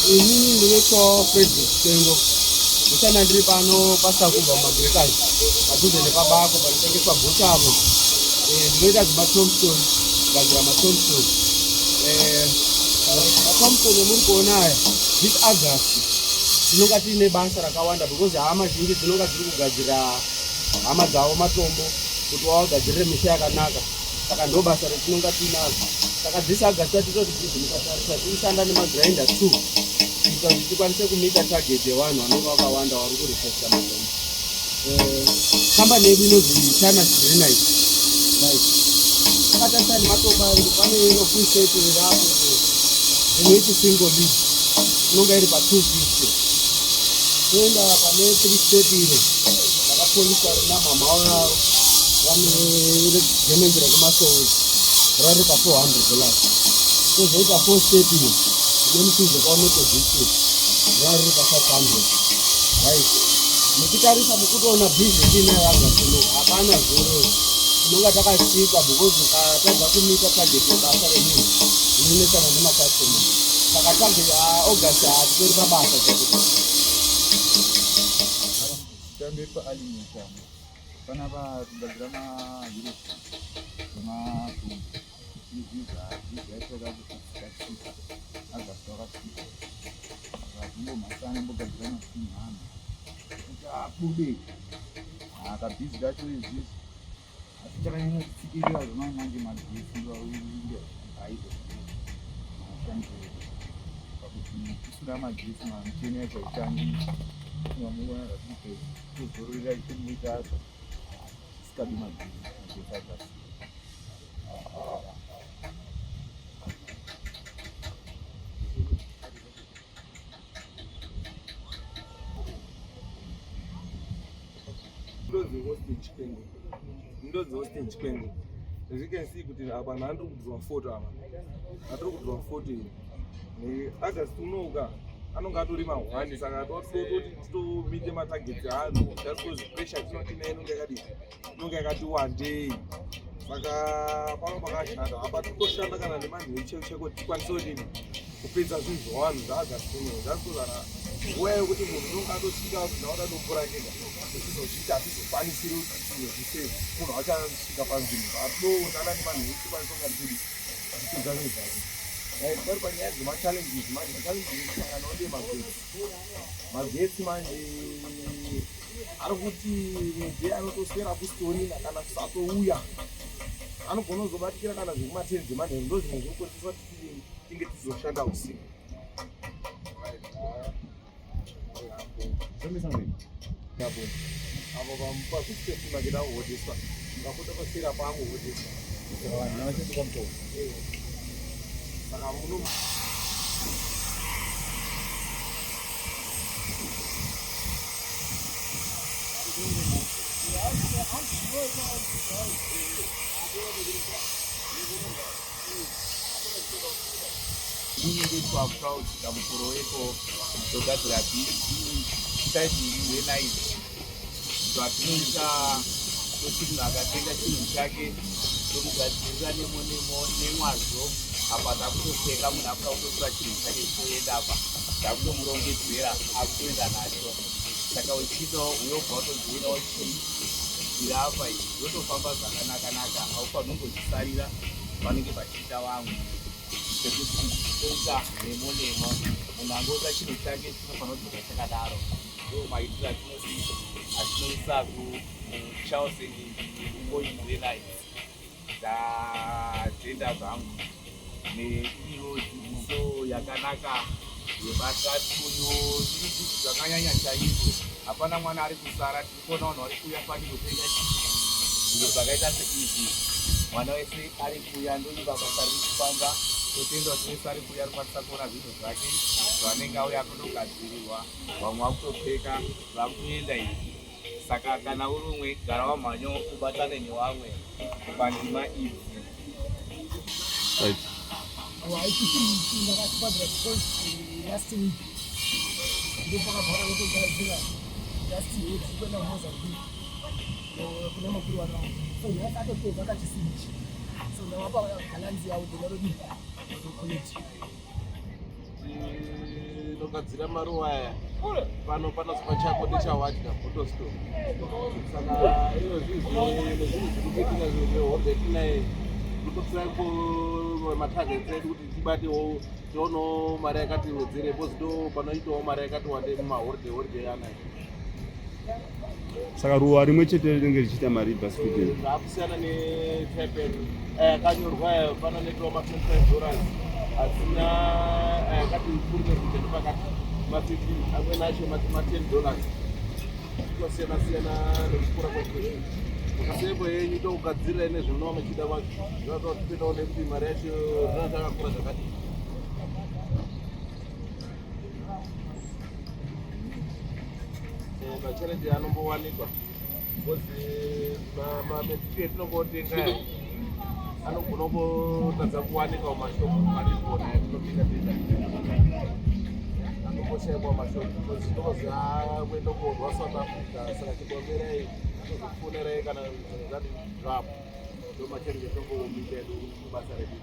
Inini ndinoitwa Frederick Tengo. Ndichana ndiri pano pasakubva mumagirekani padhuze nepabako panotengeswa bhutamo. Ndinoita zvemaThompson, kugadzira maThompson. maThompson emuri kuona aya this August tinonga tiine basa rakawanda because hama zhinji dzinonga dziri kugadzira hama dzavo matombo kuti wagadzirire misha yakanaka. Saka ndo basa retinonga tiinazvo. Saka this August tatitoti mukatarisa tichishanda nemagrinder 2 kuita kuti tikwanise kumita target yevanhu vanonga vakawanda vari kurefesta matombo. Kambani yedu inonzi Chana Granite. Takatarisa nematombo ayo pane inofull rirapo inoiti single lead inonga iri pa250. Toenda pane 3 step iro rakapoliswa rina mamao yavo vane gemenzi rekumasoro rari pa400 tozoita 4 step iyo inemusizo kwaunotodisiti rari pa500 right. Muchitarisa mukutoona bhizinesi inayoagazino hapana zero tinonga takasika because ukatadza kumita target yebasa remunhu inonesana nemakastoma. Saka target yaAugust hatitori pabasa chakuti tambe paalimenta panapa kugadzira mahiro ematumbu izvizaitoda kuti tikasika August wakasika vakumbomhasana mbogadzira mafinhano kuti abude akabhizi kacho izvizvi asi chakanyanya kutsikirira zvemanje magesi ndoainge aido ashandire pakuti isina magesi mamucheni yachaitani mamuona kuti kuzororera ichimuita acho sikadi magesi akasika. Ndodzi hostage Kengo. As you can see kuti apa ndiri kudhiwa photo apa. Ndiri kudhiwa photo iyi. August unoga anonga atori mahwani saka tototi titomite matarget aanhu just because pressure tinotina inonga yakati wandei. Saka pano pakashanda apa titoshanda kana nemanhu echeko kuti tikwanise kudini kupedza zvinhu zvavanhu zvaAugust unoga. Just because nguva yekuti munhu unonga atosvika kuti ndaoda topfurakira tichizosvika hatizokwanisiri kuti tinozvisei munhu achasvika panzvimbo atoonana nemanhu etikwanisa kunga tiri tichipedza zvinhu zvake. Pari panyaya dzemachallenges manje machallenges kusanganawo magetsi manje ari kuti mudhei anotoswera kusitoni kana kusatouya anogona kuzobatikira kana zvekumateni dzemanheru ndo zvimwe zvinokonzesa kuti tinge tizoshanda usiku. Avo pazvitesi mageda kuhodeswa ngapota pasera paangohodeswa saka vanhu navachasvika mutombo saka muno inyengetwa kusvika mukoro weko togadzira saidi renaiti zvatinoita kuti munhu akatenga chinhu chake tokugadzirira nemwazvo apa takutopfeka munhu akuda kutotora chinhu chake choenda apa takutomurongedzera akutoenda nacho. Saka uchiitawo unobva utodzinawo chinhu iri apa izvi yotofamba zvakanakanaka haufaniri kungozvisarira vanenge vachiita vamwe sekuti oita nemo munhu angoita chinhu chake chinofanira kudzoka chakadaro. Ndo maitiro atinoisa kuChelsea Oil Granite tatenda zvangu neiro dzidziso yakanaka yebasa tuyo tiri kuti zvakanyanya chaizvo. Hapana mwana ari kusara, tiri kuona vanhu vari kuuya pani kutenga zviro zvakaita seizvi. Mwana wese ari kuuya ndoiva basa riri kufamba totendwa wese ari kuuya arikwanisa kuona zvinhu zvake zvanenge auya kundogadzirirwa vamwe vakutopfeka vakuenda izvi. Saka kana uri umwe gara wamhanyo ubatane nevamwe pandima idzi. Last week, tinogadzira maruva aya pano panozwa chako ndechawadya photostore. Saka izvozvi nezvinhu zviri kuitika zviro zveholdek nai tinotsai kumatargets edu kuti tibatewo tionewo mari yakati wedzerepo zito panoitawo mari yakati wandei mumaholdey anaya. Saka ruwa rimwe chete rinenge richiita mari bhasikiti zvakusiyana netaipen yakanyorwa panonekiwa $25 asina yakati purumekuja nepakati ma-15 amweni acho $10 zvikosiyana-siyana nekukura kwekwedu. Mukasepo yenyu tokugadzirira nezvinova machida kwacho zvinototipindawo nekuti mari yacho rinoti akakura zvakati. Machalenji anombowanikwa kozi mamedziki etinongotenga anogona kutadza kuwanika mumashopu marikona yatinopinda anomboshaikwa mashopu kozi tozi akuenda kuorwa South Africa. Saka chibomberai anozokufonerai kana zvinhu zvati zvapo ndo machalenji etinongomuita edu kubasa redu.